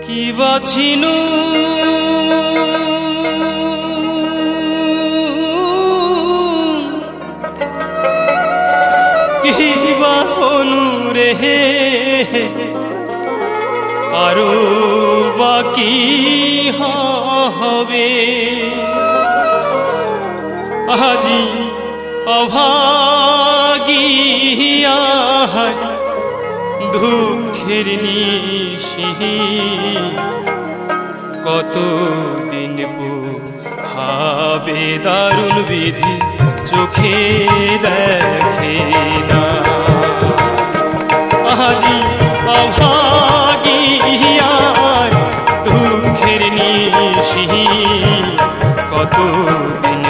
কি বাছিনু কি বাহনু রে আরো বাকি হবে আজি অভাগিয়া দুঃখের নিশি কতদিন হবে দারুণ বিধি চোখে দেখে না আজি অভাগিয়া দুঃখের নিশি কতদিন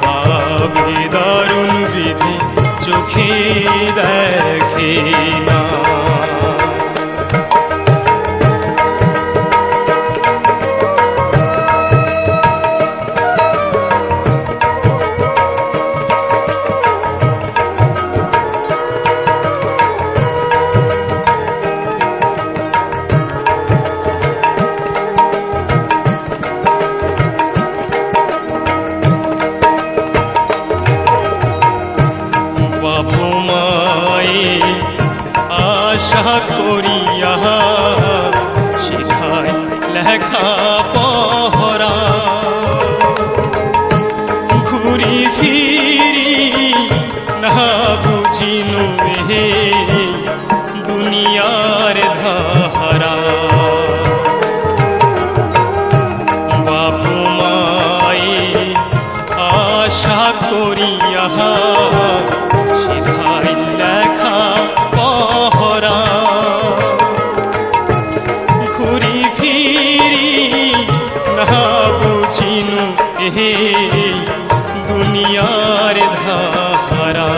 হবে দারুণ বিধি চোখে দেখে না আশা করিয়া শিখাই লেখা পহরা ঘুরি ফিরি না বুঝিনু হে দুনিয়ার ধারা বাপু মায়ে আশা করিয়া শিখাই লেখা পহরা ঘুরি ফিরি না বুঝিনু হে দুনিয়ার ধারা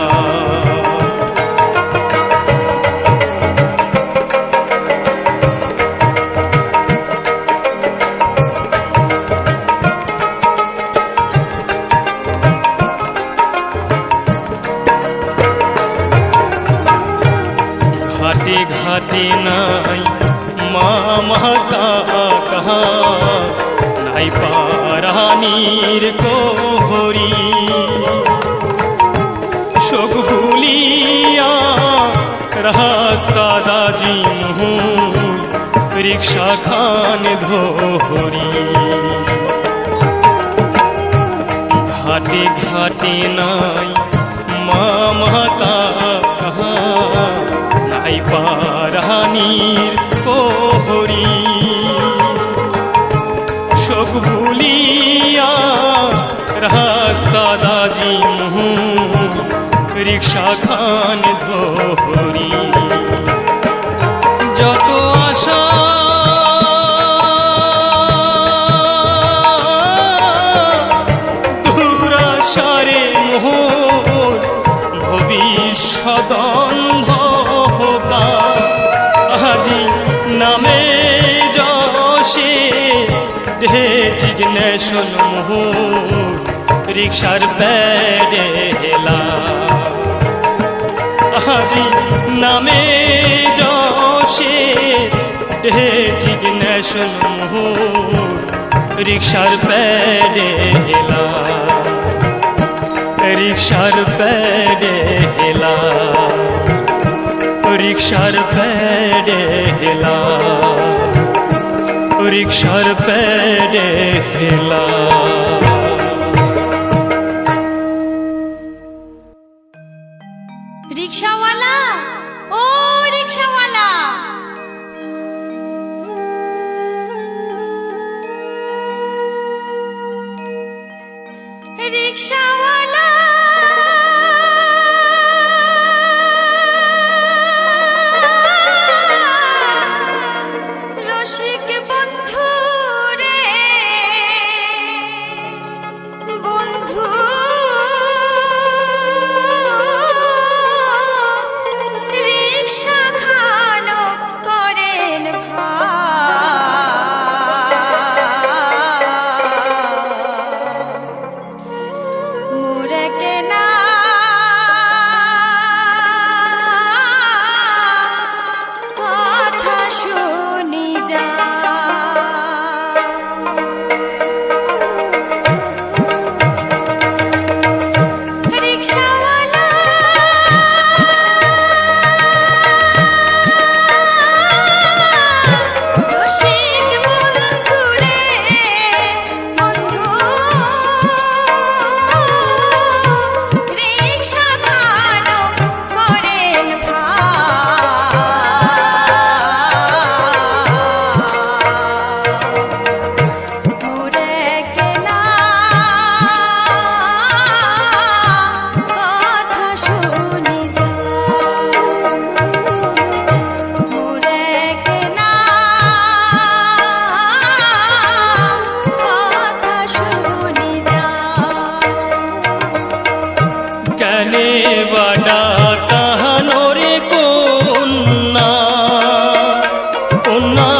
ঘাটে ঘাটে নাই মামা কাকা নাই পারানির কোহরি শোক ভুলিয়া রাস্তা দাজি মুহু রিক্সা খান ধরি ঘাটে ঘাটে নাই মামা কাকা নাই পারানির কোহরি শোক ভুলিয়া রাস্তা দাজি মুহু রিক্সা খান ধরি যত আশা দুরাশারে মোহর ভবিষ্যৎ আজি নামে যশে ডেজিগনেশন মোহর রিক্সার বেড়েলা আজি নামে যশে ডেজিগনেশন মোহর রিক্সার বেড়েলা রিক্সার বেড়েলা রিক্সার পেডেলা রিক্সার পেডেলা রিক্সাওয়ালা ও রিক্সাওয়ালা রিক্সাওয়ালা রসিক বন্ধু রে বন্ধু রিক্সা খানো করেন মোরে কেনা কথা শুনি যা রিকশাওয়ালা রসিক বন্ধু রে বন্ধু রিকশা ভাড়া করেন মোরে কেনা কথা শুনি যা মোরে কেনা কথা শুনি যা কেনে বাডা কাহানোরে কন্যা কন্যা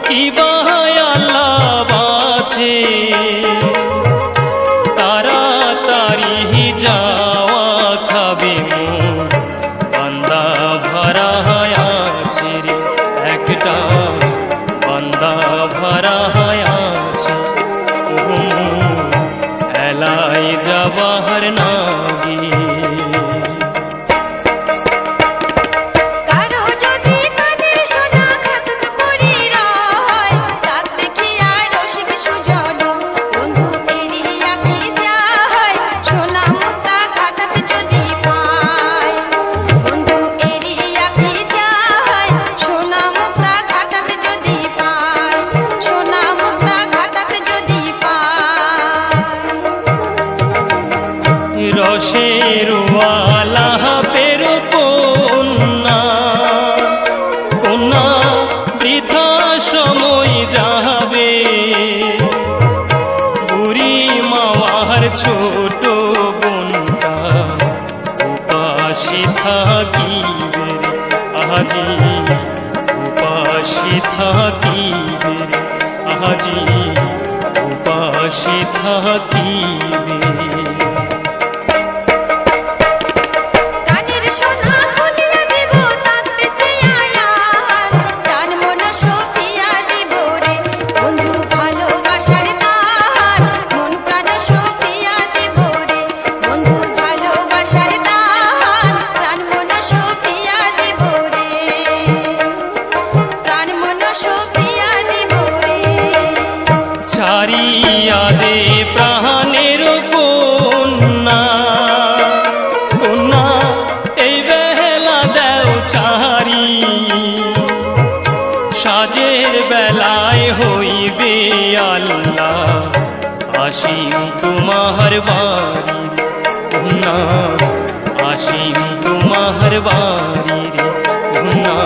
কি বাহায়াল্লা বাছে তাড়াতাড়ি যাওয়া খাবে মোর বান্দা ভরা আছে রে একটা বান্দা ভরা আছে ও এলাই যাবার নাগে কারো যদি কানের সোনা খাতত পড়ি রয় তাক দেখিয়া রসিক সুজন বন্ধু এড়িয়া কি যায় সোনা মুক্তা ঘাটাতে যদি পায় বন্ধু এড়িয়া কি যায় সোনা মুক্তা ঘাটাতে যদি পায় সোনা মুক্তা ঘাটাতে যদি পায় রসের ওয়ালা পের কন্যা কন্যা বৃথা সময় যাবে বুড়ি মাওয়ার ছোট বোনটা উপাসী থাকিবে রে আজি উপাসী থাকিবে রে আজি উপাসী থাকিবে কানের সোনা খুলিয়া দিব তাক বেচে আয়ার প্রাণ মন সপিয়া দিব রে বন্ধু ভালোবাসার তার মন প্রাণ সপিয়া দিব রে বন্ধু ভালোবাসার তার প্রাণ মন সপিয়া দিব রে প্রাণ মন সপিয়া দিব রে ছাড়িয়া দে প্রাণের কন্যা কন্যা এই বেলা দেও ছাড়ি সাজের বেলায় হইবে আল্লাহ আসিম তোমার বাড়ি কন্যা আসিম তোমার বাড়ি রে কন্যা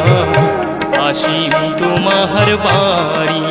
আসিম তোমার বাড়ি